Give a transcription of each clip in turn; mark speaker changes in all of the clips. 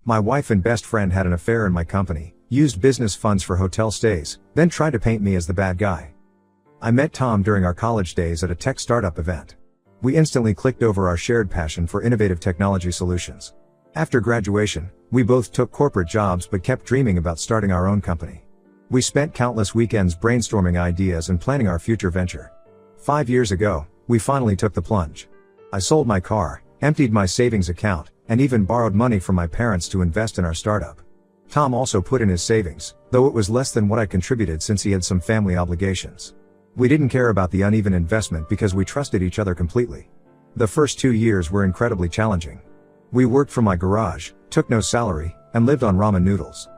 Speaker 1: My wife and best friend had an affair in my company, used business funds for hotel stays, then tried to paint me as the bad guy. I met Tom during our college days at a tech startup event. We instantly clicked over our shared passion for innovative technology solutions. After graduation, we both took corporate jobs but kept dreaming about starting our own company. We spent countless weekends brainstorming ideas and planning our future venture. 5 years ago, we finally took the plunge. I sold my car, emptied my savings account, and even borrowed money from my parents to invest in our startup. Tom also put in his savings, though it was less than what I contributed since he had some family obligations. We didn't care about the uneven investment because we trusted each other completely. The first 2 years were incredibly challenging. We worked from my garage, took no salary, and lived on ramen noodles.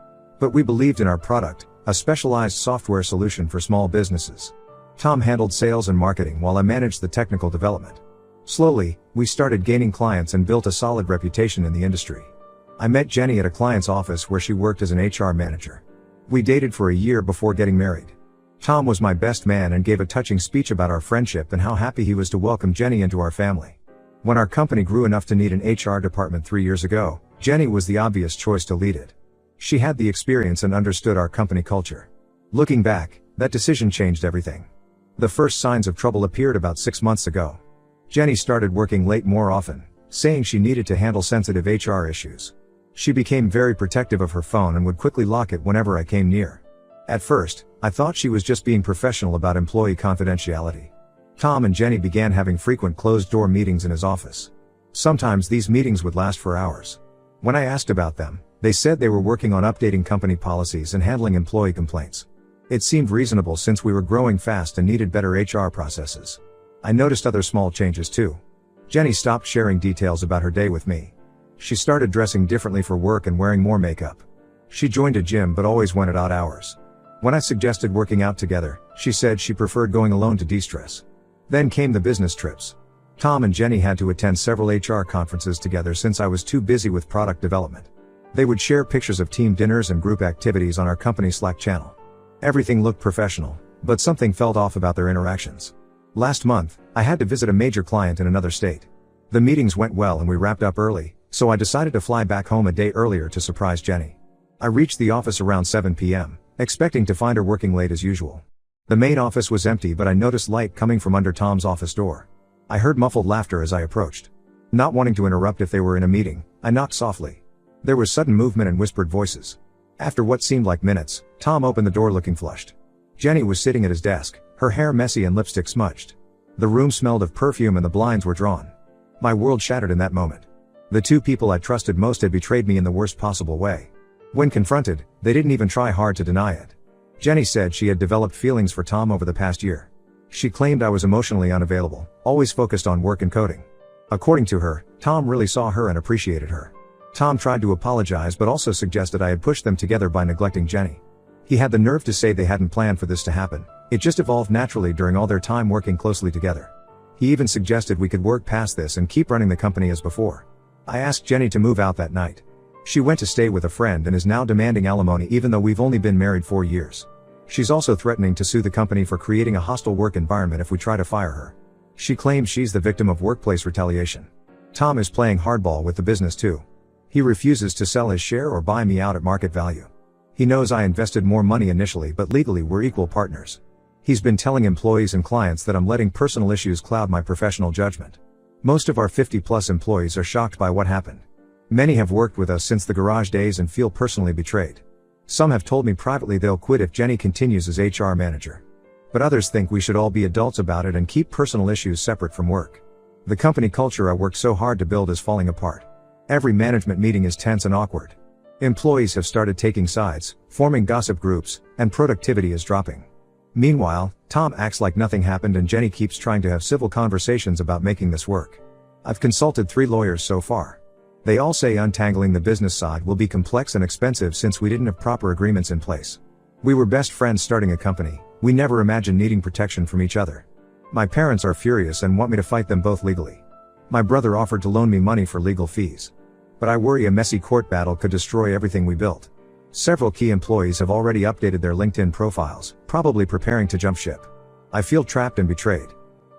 Speaker 1: But we believed in our product, a specialized software solution for small businesses. Tom handled sales and marketing while I managed the technical development. Slowly, we started gaining clients and built a solid reputation in the industry. I met Jenny at a client's office where she worked as an HR manager. We dated for a year before getting married. Tom was my best man and gave a touching speech about our friendship and how happy he was to welcome Jenny into our family. When our company grew enough to need an HR department 3 years ago, Jenny was the obvious choice to lead it. She had the experience and understood our company culture. Looking back, that decision changed everything. The first signs of trouble appeared about 6 months ago. Jenny started working late more often, saying she needed to handle sensitive HR issues. She became very protective of her phone and would quickly lock it whenever I came near. At first, I thought she was just being professional about employee confidentiality. Tom and Jenny began having frequent closed-door meetings in his office. Sometimes these meetings would last for hours. When I asked about them, they said they were working on updating company policies and handling employee complaints. It seemed reasonable since we were growing fast and needed better HR processes. I noticed other small changes too. Jenny stopped sharing details about her day with me. She started dressing differently for work and wearing more makeup. She joined a gym but always went at odd hours. When I suggested working out together, she said she preferred going alone to de-stress. Then came the business trips. Tom and Jenny had to attend several HR conferences together since I was too busy with product development. They would share pictures of team dinners and group activities on our company Slack channel. Everything looked professional, but something felt off about their interactions. Last month, I had to visit a major client in another state. The meetings went well and we wrapped up early, so I decided to fly back home a day earlier to surprise Jenny. I reached the office around 7 p.m., expecting to find her working late as usual. The main office was empty but I noticed light coming from under Tom's office door. I heard muffled laughter as I approached. Not wanting to interrupt if they were in a meeting, I knocked softly. There was sudden movement and whispered voices. After what seemed like minutes, Tom opened the door looking flushed. Jenny was sitting at his desk, her hair messy and lipstick smudged. The room smelled of perfume and the blinds were drawn. My world shattered in that moment. The two people I trusted most had betrayed me in the worst possible way. When confronted, they didn't even try hard to deny it. Jenny said she had developed feelings for Tom over the past year. She claimed I was emotionally unavailable, always focused on work and coding. According to her, Tom really saw her and appreciated her. Tom tried to apologize but also suggested I had pushed them together by neglecting Jenny. He had the nerve to say they hadn't planned for this to happen, it just evolved naturally during all their time working closely together. He even suggested we could work past this and keep running the company as before. I asked Jenny to move out that night. She went to stay with a friend and is now demanding alimony even though we've only been married 4 years. She's also threatening to sue the company for creating a hostile work environment if we try to fire her. She claims she's the victim of workplace retaliation. Tom is playing hardball with the business too. He refuses to sell his share or buy me out at market value. He knows I invested more money initially but legally we're equal partners. He's been telling employees and clients that I'm letting personal issues cloud my professional judgment. Most of our 50+ employees are shocked by what happened. Many have worked with us since the garage days and feel personally betrayed. Some have told me privately they'll quit if Jenny continues as HR manager. But others think we should all be adults about it and keep personal issues separate from work. The company culture I worked so hard to build is falling apart. Every management meeting is tense and awkward. Employees have started taking sides, forming gossip groups, and productivity is dropping. Meanwhile, Tom acts like nothing happened and Jenny keeps trying to have civil conversations about making this work. I've consulted 3 lawyers so far. They all say untangling the business side will be complex and expensive since we didn't have proper agreements in place. We were best friends starting a company, we never imagined needing protection from each other. My parents are furious and want me to fight them both legally. My brother offered to loan me money for legal fees. But I worry a messy court battle could destroy everything we built. Several key employees have already updated their LinkedIn profiles, probably preparing to jump ship. I feel trapped and betrayed.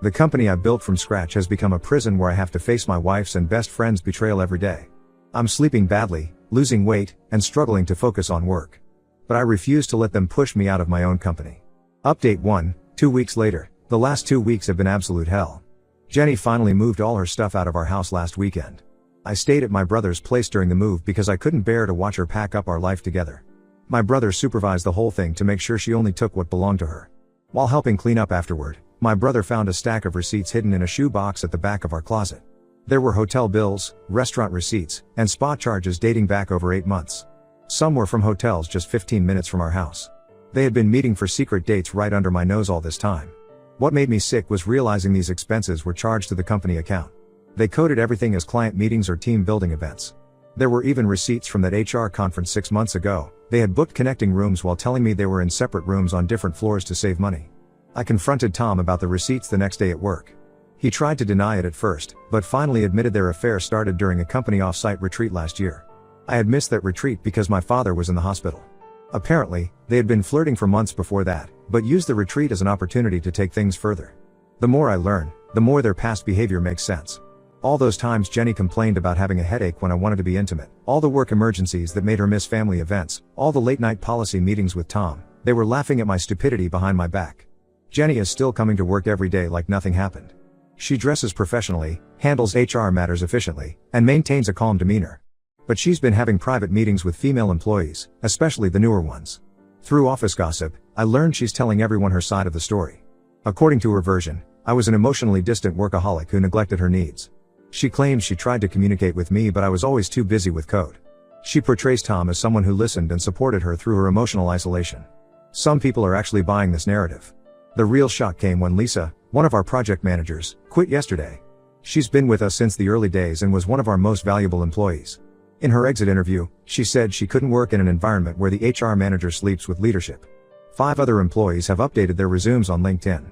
Speaker 1: The company I built from scratch has become a prison where I have to face my wife's and best friend's betrayal every day. I'm sleeping badly, losing weight, and struggling to focus on work. But I refused to let them push me out of my own company. Update 1, 2 weeks later. The last 2 weeks have been absolute hell. Jenny finally moved all her stuff out of our house last weekend. I stayed at my brother's place during the move because I couldn't bear to watch her pack up our life together. My brother supervised the whole thing to make sure she only took what belonged to her. While helping clean up afterward, my brother found a stack of receipts hidden in a shoe box at the back of our closet. There were hotel bills, restaurant receipts, and spa charges dating back over 8 months. Some were from hotels just 15 minutes from our house. They had been meeting for secret dates right under my nose all this time. What made me sick was realizing these expenses were charged to the company account. They coded everything as client meetings or team building events. There were even receipts from that HR conference 6 months ago. They had booked connecting rooms while telling me they were in separate rooms on different floors to save money. I confronted Tom about the receipts the next day at work. He tried to deny it at first, but finally admitted their affair started during a company off-site retreat last year. I had missed that retreat because my father was in the hospital. Apparently, they had been flirting for months before that, but used the retreat as an opportunity to take things further. The more I learn, the more their past behavior makes sense. All those times Jenny complained about having a headache when I wanted to be intimate, all the work emergencies that made her miss family events, all the late-night policy meetings with Tom, they were laughing at my stupidity behind my back. Jenny is still coming to work every day like nothing happened. She dresses professionally, handles HR matters efficiently, and maintains a calm demeanor. But she's been having private meetings with female employees, especially the newer ones. Through office gossip, I learned she's telling everyone her side of the story. According to her version, I was an emotionally distant workaholic who neglected her needs. She claims she tried to communicate with me but I was always too busy with code. She portrays Tom as someone who listened and supported her through her emotional isolation. Some people are actually buying this narrative. The real shock came when Lisa, one of our project managers, quit yesterday. She's been with us since the early days and was one of our most valuable employees. In her exit interview, she said she couldn't work in an environment where the HR manager sleeps with leadership. 5 other employees have updated their resumes on LinkedIn.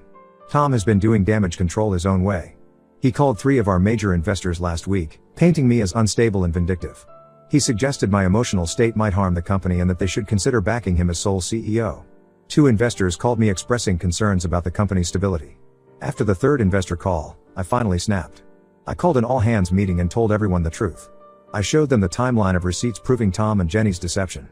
Speaker 1: Tom has been doing damage control his own way. He called 3 of our major investors last week, painting me as unstable and vindictive. He suggested my emotional state might harm the company and that they should consider backing him as sole CEO. 2 investors called me expressing concerns about the company's stability. After the 3rd investor call, I finally snapped. I called an all-hands meeting and told everyone the truth. I showed them the timeline of receipts proving Tom and Jenny's deception.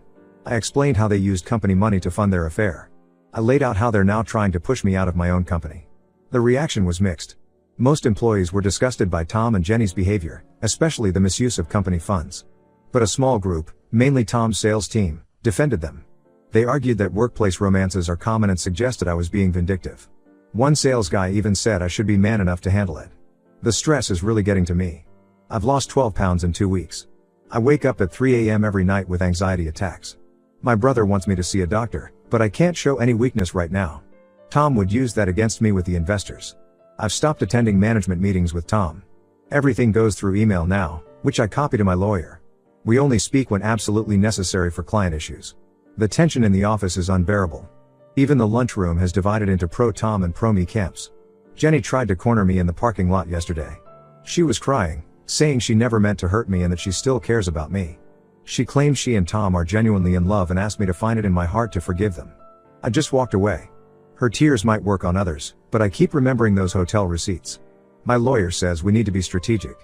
Speaker 1: I explained how they used company money to fund their affair. I laid out how they're now trying to push me out of my own company. The reaction was mixed. Most employees were disgusted by Tom and Jenny's behavior, especially the misuse of company funds. But a small group, mainly Tom's sales team, defended them. They argued that workplace romances are common and suggested I was being vindictive. One sales guy even said I should be man enough to handle it. The stress is really getting to me. I've lost 12 pounds in 2 weeks. I wake up at 3 a.m. every night with anxiety attacks. My brother wants me to see a doctor, but I can't show any weakness right now. Tom would use that against me with the investors. I've stopped attending management meetings with Tom. Everything goes through email now, which I copy to my lawyer. We only speak when absolutely necessary for client issues. The tension in the office is unbearable. Even the lunchroom has divided into pro-Tom and pro-me camps. Jenny tried to corner me in the parking lot yesterday. She was crying, saying she never meant to hurt me and that she still cares about me. She claims she and Tom are genuinely in love and asked me to find it in my heart to forgive them. I just walked away. Her tears might work on others, but I keep remembering those hotel receipts. My lawyer says we need to be strategic.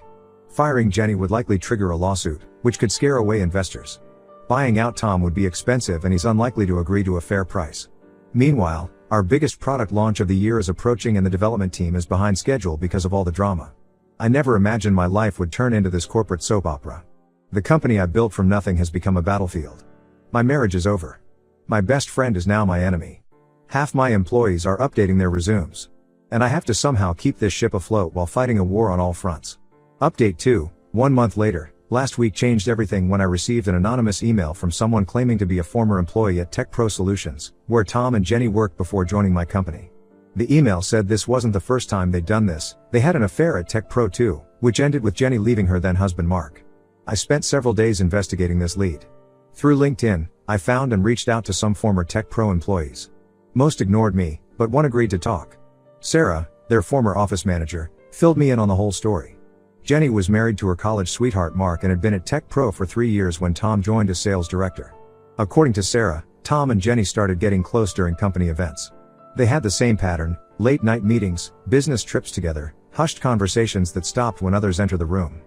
Speaker 1: Firing Jenny would likely trigger a lawsuit, which could scare away investors. Buying out Tom would be expensive and he's unlikely to agree to a fair price. Meanwhile, our biggest product launch of the year is approaching and the development team is behind schedule because of all the drama. I never imagined my life would turn into this corporate soap opera. The company I built from nothing has become a battlefield. My marriage is over. My best friend is now my enemy. Half my employees are updating their resumes. And I have to somehow keep this ship afloat while fighting a war on all fronts. Update 2, 1 month later, last week changed everything when I received an anonymous email from someone claiming to be a former employee at Tech Pro Solutions, where Tom and Jenny worked before joining my company. The email said this wasn't the first time they'd done this, they had an affair at Tech Pro too, which ended with Jenny leaving her then husband Mark. I spent several days investigating this lead. Through LinkedIn, I found and reached out to some former Tech Pro employees. Most ignored me, but one agreed to talk. Sarah, their former office manager, filled me in on the whole story. Jenny was married to her college sweetheart Mark and had been at Tech Pro for 3 years when Tom joined as sales director. According to Sarah, Tom and Jenny started getting close during company events. They had the same pattern, late night meetings, business trips together, hushed conversations that stopped when others entered the room.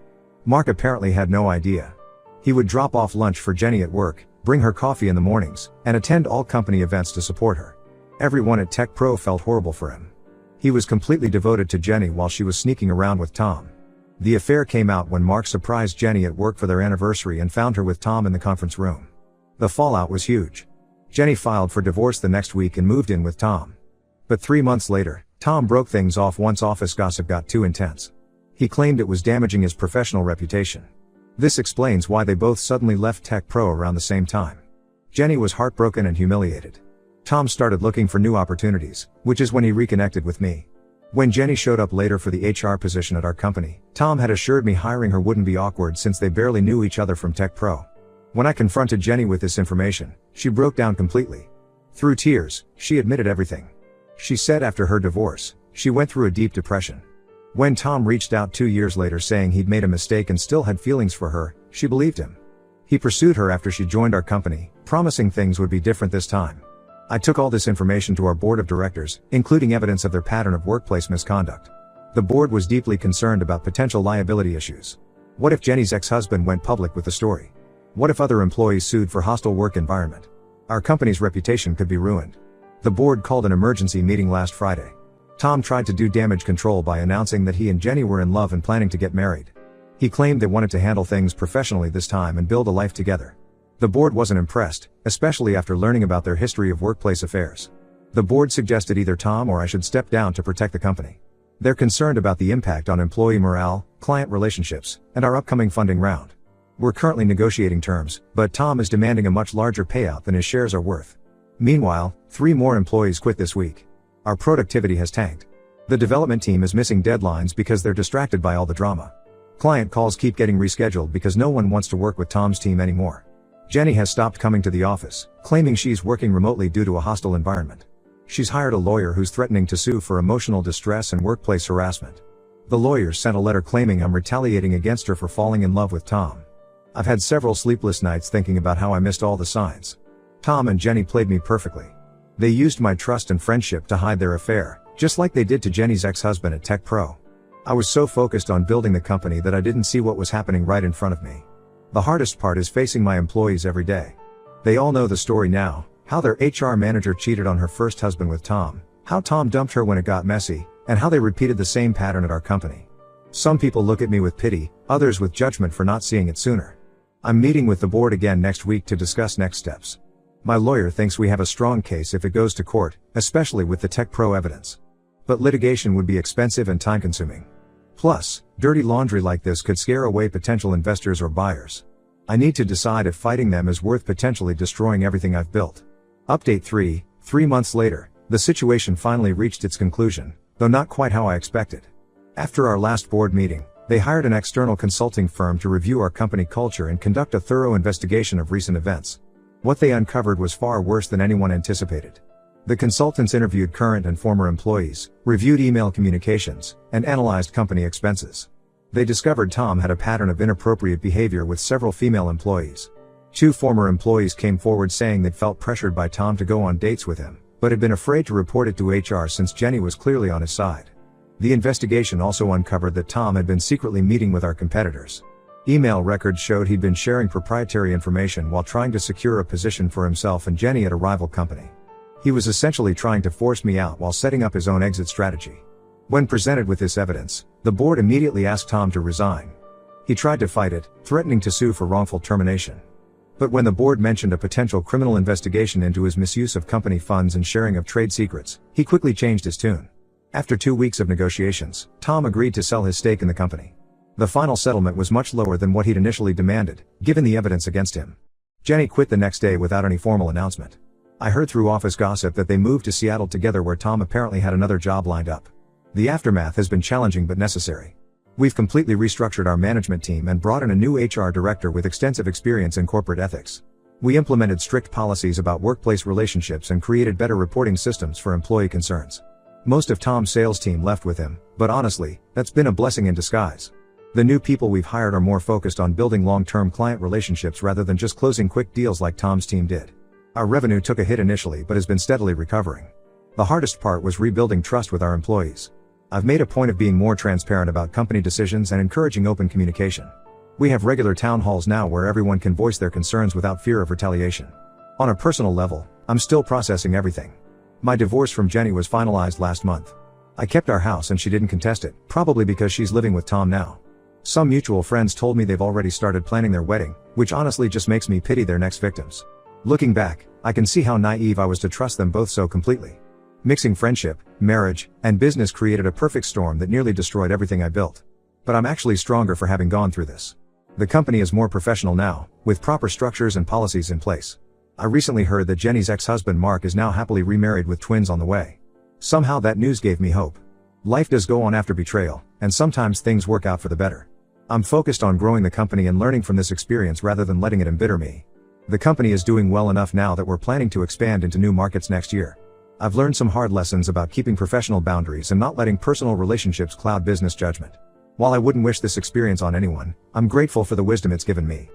Speaker 1: Mark apparently had no idea. He would drop off lunch for Jenny at work, bring her coffee in the mornings, and attend all company events to support her. Everyone at Tech Pro felt horrible for him. He was completely devoted to Jenny while she was sneaking around with Tom. The affair came out when Mark surprised Jenny at work for their anniversary and found her with Tom in the conference room. The fallout was huge. Jenny filed for divorce the next week and moved in with Tom. But 3 months later, Tom broke things off once office gossip got too intense. He claimed it was damaging his professional reputation. This explains why they both suddenly left Tech Pro around the same time. Jenny was heartbroken and humiliated. Tom started looking for new opportunities, which is when he reconnected with me. When Jenny showed up later for the HR position at our company, Tom had assured me hiring her wouldn't be awkward since they barely knew each other from Tech Pro. When I confronted Jenny with this information, she broke down completely. Through tears, she admitted everything. She said after her divorce, she went through a deep depression. When Tom reached out 2 years later saying he'd made a mistake and still had feelings for her, she believed him. He pursued her after she joined our company, promising things would be different this time. I took all this information to our board of directors, including evidence of their pattern of workplace misconduct. The board was deeply concerned about potential liability issues. What if Jenny's ex-husband went public with the story? What if other employees sued for hostile work environment? Our company's reputation could be ruined. The board called an emergency meeting last Friday. Tom tried to do damage control by announcing that he and Jenny were in love and planning to get married. He claimed they wanted to handle things professionally this time and build a life together. The board wasn't impressed, especially after learning about their history of workplace affairs. The board suggested either Tom or I should step down to protect the company. They're concerned about the impact on employee morale, client relationships, and our upcoming funding round. We're currently negotiating terms, but Tom is demanding a much larger payout than his shares are worth. Meanwhile, 3 more employees quit this week. Our productivity has tanked. The development team is missing deadlines because they're distracted by all the drama. Client calls keep getting rescheduled because no one wants to work with Tom's team anymore. Jenny has stopped coming to the office, claiming she's working remotely due to a hostile environment. She's hired a lawyer who's threatening to sue for emotional distress and workplace harassment. The lawyer sent a letter claiming I'm retaliating against her for falling in love with Tom. I've had several sleepless nights thinking about how I missed all the signs. Tom and Jenny played me perfectly. They used my trust and friendship to hide their affair, just like they did to Jenny's ex-husband at Tech Pro. I was so focused on building the company that I didn't see what was happening right in front of me. The hardest part is facing my employees every day. They all know the story now, how their HR manager cheated on her first husband with Tom, how Tom dumped her when it got messy, and how they repeated the same pattern at our company. Some people look at me with pity, others with judgment for not seeing it sooner. I'm meeting with the board again next week to discuss next steps. My lawyer thinks we have a strong case if it goes to court, especially with the Tech Pro evidence. But litigation would be expensive and time-consuming. Plus, dirty laundry like this could scare away potential investors or buyers. I need to decide if fighting them is worth potentially destroying everything I've built. Update 3, 3 months later, the situation finally reached its conclusion, though not quite how I expected. After our last board meeting, they hired an external consulting firm to review our company culture and conduct a thorough investigation of recent events. What they uncovered was far worse than anyone anticipated. The consultants interviewed current and former employees, reviewed email communications, and analyzed company expenses. They discovered Tom had a pattern of inappropriate behavior with several female employees. 2 former employees came forward saying they'd felt pressured by Tom to go on dates with him, but had been afraid to report it to HR since Jenny was clearly on his side. The investigation also uncovered that Tom had been secretly meeting with our competitors. Email records showed he'd been sharing proprietary information while trying to secure a position for himself and Jenny at a rival company. He was essentially trying to force me out while setting up his own exit strategy. When presented with this evidence, the board immediately asked Tom to resign. He tried to fight it, threatening to sue for wrongful termination. But when the board mentioned a potential criminal investigation into his misuse of company funds and sharing of trade secrets, he quickly changed his tune. After 2 weeks of negotiations, Tom agreed to sell his stake in the company. The final settlement was much lower than what he'd initially demanded, given the evidence against him. Jenny quit the next day without any formal announcement. I heard through office gossip that they moved to Seattle together where Tom apparently had another job lined up. The aftermath has been challenging but necessary. We've completely restructured our management team and brought in a new HR director with extensive experience in corporate ethics. We implemented strict policies about workplace relationships and created better reporting systems for employee concerns. Most of Tom's sales team left with him, but honestly, that's been a blessing in disguise. The new people we've hired are more focused on building long-term client relationships rather than just closing quick deals like Tom's team did. Our revenue took a hit initially but has been steadily recovering. The hardest part was rebuilding trust with our employees. I've made a point of being more transparent about company decisions and encouraging open communication. We have regular town halls now where everyone can voice their concerns without fear of retaliation. On a personal level, I'm still processing everything. My divorce from Jenny was finalized last month. I kept our house and she didn't contest it, probably because she's living with Tom now. Some mutual friends told me they've already started planning their wedding, which honestly just makes me pity their next victims. Looking back, I can see how naive I was to trust them both so completely. Mixing friendship, marriage, and business created a perfect storm that nearly destroyed everything I built. But I'm actually stronger for having gone through this. The company is more professional now, with proper structures and policies in place. I recently heard that Jenny's ex-husband Mark is now happily remarried with twins on the way. Somehow that news gave me hope. Life does go on after betrayal, and sometimes things work out for the better. I'm focused on growing the company and learning from this experience rather than letting it embitter me. The company is doing well enough now that we're planning to expand into new markets next year. I've learned some hard lessons about keeping professional boundaries and not letting personal relationships cloud business judgment. While I wouldn't wish this experience on anyone, I'm grateful for the wisdom it's given me.